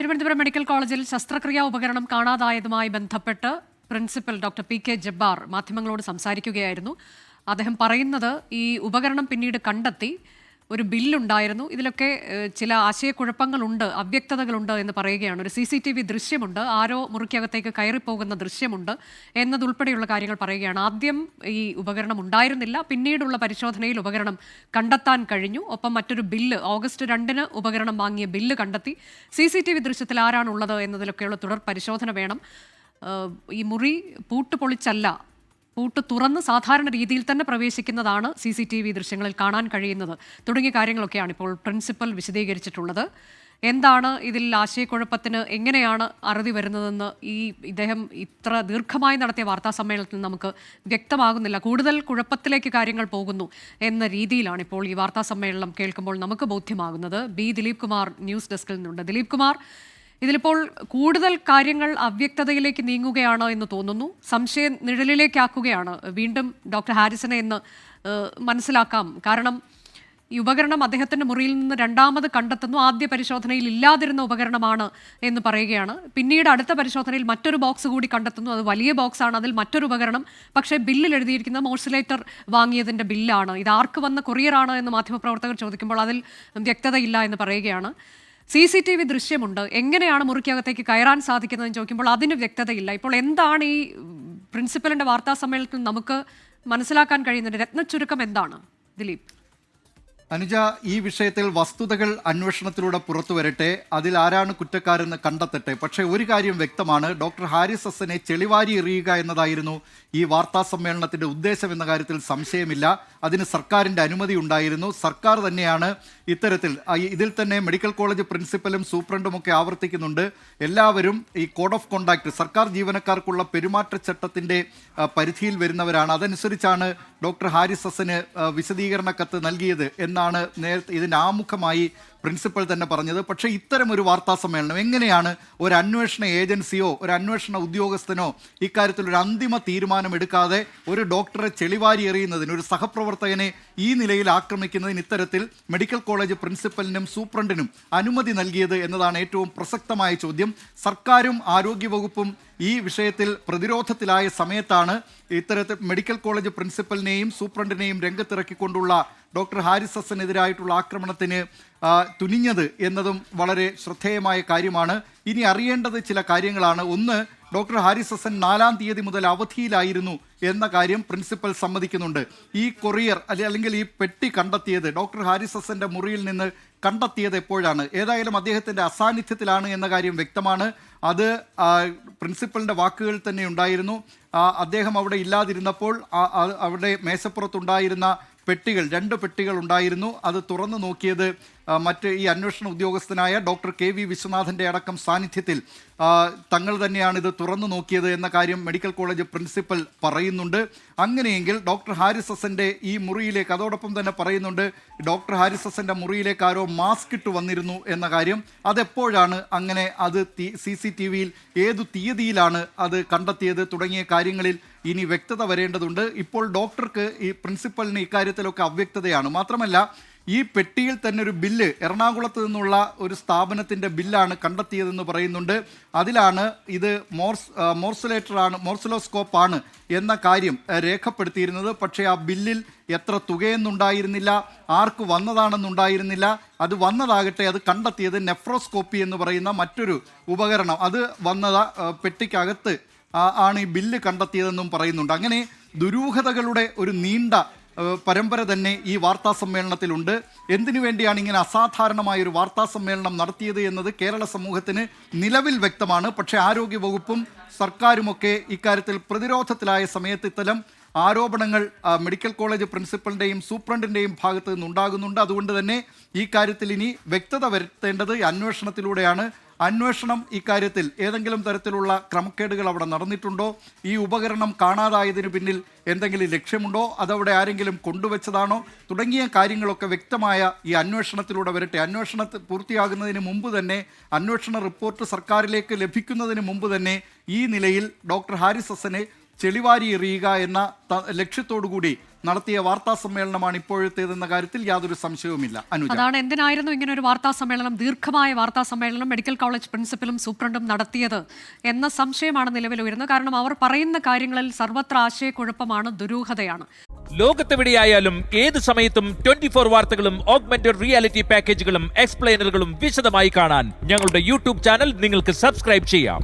Thiruvananthapuram medical കോളേജിൽ ശസ്ത്രക്രിയാ ഉപകരണം കാണാതായതുമായി ബന്ധപ്പെട്ട് principal doctor P K Jabbar മാധ്യമങ്ങളോട് സംസാരിക്കുകയായിരുന്നു. അദ്ദേഹം പറയുന്നത് ഈ ഉപകരണം പിന്നീട് കണ്ടെത്തി, ഒരു ബില്ലുണ്ടായിരുന്നു, ഇതിലൊക്കെ ചില ആശയക്കുഴപ്പങ്ങളുണ്ട്, അവ്യക്തതകളുണ്ട് എന്ന് പറയുകയാണ്. ഒരു CCTV ദൃശ്യമുണ്ട്, ആരോ മുറിക്കകത്തേക്ക് കയറിപ്പോകുന്ന ദൃശ്യമുണ്ട് എന്നതുൾപ്പെടെയുള്ള കാര്യങ്ങൾ പറയുകയാണ്. ആദ്യം ഈ ഉപകരണം ഉണ്ടായിരുന്നില്ല, പിന്നീടുള്ള പരിശോധനയിൽ ഉപകരണം കണ്ടെത്താൻ കഴിഞ്ഞു. ഒപ്പം മറ്റൊരു ബില്ല്, ഓഗസ്റ്റ് 2-ന് ഉപകരണം വാങ്ങിയ ബില്ല് കണ്ടെത്തി. CCTV ദൃശ്യത്തിൽ ആരാണുള്ളത് എന്നതിലൊക്കെയുള്ള തുടർ പരിശോധന വേണം. ഈ മുറി പൂട്ട് പൊളിച്ചല്ല, പൂട്ട് തുറന്ന് സാധാരണ രീതിയിൽ തന്നെ പ്രവേശിക്കുന്നതാണ് CCTV ദൃശ്യങ്ങളിൽ കാണാൻ കഴിയുന്നത് തുടങ്ങിയ കാര്യങ്ങളൊക്കെയാണ് ഇപ്പോൾ പ്രിൻസിപ്പൽ വിശദീകരിച്ചിട്ടുള്ളത്. എന്താണ് ഇതിൽ ആശയക്കുഴപ്പത്തിന് എങ്ങനെയാണ് അറുതി വരുന്നതെന്ന് ഇദ്ദേഹം ഇത്ര ദീർഘമായി നടത്തിയ വാർത്താ സമ്മേളനത്തിൽ നമുക്ക് വ്യക്തമാകുന്നില്ല. കൂടുതൽ കുഴപ്പത്തിലേക്ക് കാര്യങ്ങൾ പോകുന്നു എന്ന രീതിയിലാണ് ഇപ്പോൾ ഈ വാർത്താ സമ്മേളനം കേൾക്കുമ്പോൾ നമുക്ക് ബോധ്യമാകുന്നത്. ദിലീപ് കുമാർ ന്യൂസ് ഡെസ്കിൽ നിന്നുണ്ട്. ദിലീപ് കുമാർ, ഇതിലിപ്പോൾ കൂടുതൽ കാര്യങ്ങൾ അവ്യക്തതയിലേക്ക് നീങ്ങുകയാണ് എന്ന് തോന്നുന്നു, സംശയ നിഴലിലേക്കാക്കുകയാണ് വീണ്ടും ഡോക്ടർ ഹാരിസനെ എന്ന് മനസ്സിലാക്കാം. കാരണം ഈ ഉപകരണം അദ്ദേഹത്തിൻ്റെ മുറിയിൽ നിന്ന് രണ്ടാമത് കണ്ടെത്തുന്നു. ആദ്യ പരിശോധനയിൽ ഇല്ലാതിരുന്ന ഉപകരണമാണ് എന്ന് പറയുകയാണ്. പിന്നീട് അടുത്ത പരിശോധനയിൽ മറ്റൊരു ബോക്സ് കൂടി കണ്ടെത്തുന്നു, അത് വലിയ ബോക്സാണ്, അതിൽ മറ്റൊരു ഉപകരണം. പക്ഷേ ബില്ലിൽ എഴുതിയിരിക്കുന്ന മോർസിലേറ്റർ വാങ്ങിയതിൻ്റെ ബില്ലാണ്. ഇത് ആർക്ക് വന്ന കൊറിയറാണ് എന്ന് മാധ്യമപ്രവർത്തകർ ചോദിക്കുമ്പോൾ അതിൽ വ്യക്തതയില്ല എന്ന് പറയുകയാണ്. CCTV ദൃശ്യമുണ്ട്, എങ്ങനെയാണ് മുറിക്കകത്തേക്ക് കയറാൻ സാധിക്കുന്നതെന്ന് ചോദിക്കുമ്പോൾ അതിന് വ്യക്തതയില്ല. ഇപ്പോൾ എന്താണ് ഈ പ്രിൻസിപ്പലിൻ്റെ വാർത്താ സമ്മേളനത്തിൽ നമുക്ക് മനസ്സിലാക്കാൻ കഴിയുന്നത്? രത്നച്ചുരുക്കം എന്താണ് ദിലീപ്? അനുജ, ഈ വിഷയത്തിൽ വസ്തുതകൾ അന്വേഷണത്തിലൂടെ പുറത്തു വരട്ടെ, അതിൽ ആരാണ് കുറ്റക്കാരെന്ന് കണ്ടെത്തട്ടെ. പക്ഷേ ഒരു കാര്യം വ്യക്തമാണ്, ഡോക്ടർ ഹാരിസ് ഹസ്സനെ ചെളിവാരി എറിയുക എന്നതായിരുന്നു ഈ വാർത്താ സമ്മേളനത്തിൻ്റെ ഉദ്ദേശം എന്ന കാര്യത്തിൽ സംശയമില്ല. അതിന് സർക്കാരിൻ്റെ അനുമതി ഉണ്ടായിരുന്നു. സർക്കാർ തന്നെയാണ് ഇതിൽ തന്നെ മെഡിക്കൽ കോളേജ് പ്രിൻസിപ്പലും സൂപ്രണ്ടുമൊക്കെ ആവർത്തിക്കുന്നുണ്ട്, എല്ലാവരും ഈ കോഡ് ഓഫ് കോണ്ടാക്ട് സർക്കാർ ജീവനക്കാർക്കുള്ള പെരുമാറ്റച്ചട്ടത്തിൻ്റെ പരിധിയിൽ വരുന്നവരാണ്. അതനുസരിച്ചാണ് ഡോക്ടർ ഹാരിസ് ഹസ്സന് വിശദീകരണ കത്ത് നൽകിയത് എന്നാണ് നേരത്തെ ഇതിന് ആമുഖമായി പ്രിൻസിപ്പൽ തന്നെ പറഞ്ഞത്. പക്ഷേ ഇത്തരം ഒരു വാർത്താ സമ്മേളനം എങ്ങനെയാണ് ഒരു അന്വേഷണ ഏജൻസിയോ ഒരു അന്വേഷണ ഉദ്യോഗസ്ഥനോ ഇക്കാര്യത്തിൽ ഒരു അന്തിമ തീരുമാനം എടുക്കാതെ ഒരു ഡോക്ടറെ ചെളിവാരി എറിയുന്നതിന്, ഒരു സഹപ്രവർത്തകനെ ഈ നിലയിൽ ആക്രമിക്കുന്നതിന് ഇത്തരത്തിൽ മെഡിക്കൽ കോളേജ് പ്രിൻസിപ്പലിനും സൂപ്രണ്ടിനും അനുമതി നൽകിയത് എന്നതാണ് ഏറ്റവും പ്രസക്തമായ ചോദ്യം. സർക്കാരും ആരോഗ്യവകുപ്പും ഈ വിഷയത്തിൽ പ്രതിരോധത്തിലായ സമയത്താണ് ഇത്തരത്തിൽ മെഡിക്കൽ കോളേജ് പ്രിൻസിപ്പലിനെയും സൂപ്രണ്ടിനെയും രംഗത്തിറക്കിക്കൊണ്ടുള്ള ഡോക്ടർ ഹാരിസ് ഹസ്സനെതിരായിട്ടുള്ള ആക്രമണത്തിന് തുനിഞ്ഞത് എന്നതും വളരെ ശ്രദ്ധേയമായ കാര്യമാണ്. ഇനി അറിയേണ്ടത് ചില കാര്യങ്ങളാണ്. ഒന്ന്, ഡോക്ടർ ഹാരിസ് ഹസ്സൻ 4-ാം തീയതി മുതൽ അവധിയിലായിരുന്നു എന്ന കാര്യം പ്രിൻസിപ്പൽ സമ്മതിക്കുന്നുണ്ട്. ഈ കൊറിയർ അല്ലെങ്കിൽ ഈ പെട്ടി കണ്ടെത്തിയത്, ഡോക്ടർ ഹാരിസ് ഹസ്സൻ്റെ മുറിയിൽ നിന്ന് കണ്ടെത്തിയത് എപ്പോഴാണ്? ഏതായാലും അദ്ദേഹത്തിൻ്റെ അസാന്നിധ്യത്തിലാണ് എന്ന കാര്യം വ്യക്തമാണ്. അത് പ്രിൻസിപ്പലിൻ്റെ വാക്കുകൾ തന്നെ ഉണ്ടായിരുന്നു. അദ്ദേഹം അവിടെ ഇല്ലാതിരുന്നപ്പോൾ അവിടെ മേശപ്പുറത്തുണ്ടായിരുന്ന പെട്ടികൾ, 2 പെട്ടികൾ ഉണ്ടായിരുന്നു. അത് തുറന്നു നോക്കിയത് മറ്റ് ഈ അന്വേഷണ ഉദ്യോഗസ്ഥനായ ഡോക്ടർ KV വിശ്വനാഥൻ്റെ അടക്കം സാന്നിധ്യത്തിൽ തങ്ങൾ തന്നെയാണ് ഇത് തുറന്നു നോക്കിയത് എന്ന കാര്യം മെഡിക്കൽ കോളേജ് പ്രിൻസിപ്പൽ പറയുന്നുണ്ട്. അങ്ങനെയെങ്കിൽ ഡോക്ടർ ഹാരിസ് ഹസ്സൻ്റെ ഈ മുറിയിലേക്ക്, അതോടൊപ്പം തന്നെ പറയുന്നുണ്ട് ഡോക്ടർ ഹാരിസ് ഹസ്സൻ്റെ മുറിയിലേക്ക് ആരോ മാസ്ക് ഇട്ട് വന്നിരുന്നു എന്ന കാര്യം. അതെപ്പോഴാണ് അങ്ങനെ, അത് CCTVയിൽ ഏതു തീയതിയിലാണ് അത് കണ്ടെത്തിയത് തുടങ്ങിയ കാര്യങ്ങളിൽ ഇനി വ്യക്തത വരേണ്ടതുണ്ട്. ഇപ്പോൾ ഡോക്ടർക്ക്, ഈ പ്രിൻസിപ്പലിന് ഇക്കാര്യത്തിലൊക്കെ അവ്യക്തതയാണ്. മാത്രമല്ല ഈ പെട്ടിയിൽ തന്നെ ഒരു ബില്ല്, എറണാകുളത്ത് നിന്നുള്ള ഒരു സ്ഥാപനത്തിൻ്റെ ബില്ലാണ് കണ്ടെത്തിയതെന്ന് പറയുന്നുണ്ട്. അതിലാണ് ഇത് മോർസിലോസ്കോപ്പാണ് എന്ന കാര്യം രേഖപ്പെടുത്തിയിരുന്നത്. പക്ഷേ ആ ബില്ലിൽ എത്ര തുകയെന്നുണ്ടായിരുന്നില്ല, ആർക്ക് വന്നതാണെന്നുണ്ടായിരുന്നില്ല. അത് വന്നതാകട്ടെ, അത് കണ്ടെത്തിയത് നെഫ്രോസ്കോപ്പി എന്ന് പറയുന്ന മറ്റൊരു ഉപകരണം, അത് വന്നത് പെട്ടിക്കകത്ത് ആണ് ഈ ബില്ല് കണ്ടെത്തിയതെന്നും പറയുന്നുണ്ട്. അങ്ങനെ ദുരൂഹതകളുടെ ഒരു നീണ്ട പരമ്പര തന്നെ ഈ വാർത്താ സമ്മേളനത്തിലുണ്ട്. എന്തിനു വേണ്ടിയാണ് ഇങ്ങനെ അസാധാരണമായൊരു വാർത്താ സമ്മേളനം നടത്തിയത് എന്നത് കേരള സമൂഹത്തിന് നിലവിൽ വ്യക്തമാണ്. പക്ഷേ ആരോഗ്യവകുപ്പും സർക്കാരുമൊക്കെ ഇക്കാര്യത്തിൽ പ്രതിരോധത്തിലായ സമയത്ത് ഇത്തരം ആരോപണങ്ങൾ മെഡിക്കൽ കോളേജ് പ്രിൻസിപ്പലിൻ്റെയും സൂപ്രണ്ടിൻ്റെയും ഭാഗത്ത് നിന്നുണ്ടാകുന്നുണ്ട്. അതുകൊണ്ട് തന്നെ ഈ കാര്യത്തിൽ ഇനി വ്യക്തത വരുത്തേണ്ടത് അന്വേഷണത്തിലൂടെയാണ്. അന്വേഷണം ഇക്കാര്യത്തിൽ ഏതെങ്കിലും തരത്തിലുള്ള ക്രമക്കേടുകൾ അവിടെ നടന്നിട്ടുണ്ടോ, ഈ ഉപകരണം കാണാതായതിനു പിന്നിൽ എന്തെങ്കിലും ലക്ഷ്യമുണ്ടോ, അതവിടെ ആരെങ്കിലും കൊണ്ടുവച്ചതാണോ തുടങ്ങിയ കാര്യങ്ങളൊക്കെ വ്യക്തമായ ഈ അന്വേഷണത്തിലൂടെ വരട്ടെ. അന്വേഷണത്തിൽ പൂർത്തിയാകുന്നതിന് മുമ്പ് തന്നെ, അന്വേഷണ റിപ്പോർട്ട് സർക്കാരിലേക്ക് ലഭിക്കുന്നതിന് മുമ്പ് തന്നെ ഈ നിലയിൽ ഡോക്ടർ ഹാരിസ് ഹസ്സനെ ചെളിവാരി എറിയുക എന്ന ലക്ഷ്യത്തോടുകൂടി നടത്തിയ വാർത്താ സമ്മേളനമാണ് ഇപ്പോഴത്തേതെന്ന കാര്യത്തിൽ യാതൊരു സംശയവുമില്ല. അനുജ, അതാണ് എന്തിനായിരുന്നു ഇങ്ങനെ ഒരു വാർത്താ സമ്മേളനം, ദീർഘമായ വാർത്താ സമ്മേളനം മെഡിക്കൽ കോളേജ് പ്രിൻസിപ്പലും സൂപ്രണ്ടും നടത്തിയത് എന്ന സംശയമാണ് നിലവിൽ ഉയരുന്നത്. കാരണം അവർ പറയുന്ന കാര്യങ്ങളിൽ സർവത്ര ആശയക്കുഴപ്പമാണ്, ദുരൂഹതയാണ്. ലോകത്തെവിടെയായാലും ഏത് സമയത്തും 24 വാർത്തകളും ഓഗ്മെന്റഡ് റിയാലിറ്റി പാക്കേജുകളും എക്സ്പ്ലെയിനറുകളും വിശദമായി കാണാൻ ഞങ്ങളുടെ യൂട്യൂബ് ചാനൽ നിങ്ങൾക്ക് സബ്സ്ക്രൈബ് ചെയ്യാം.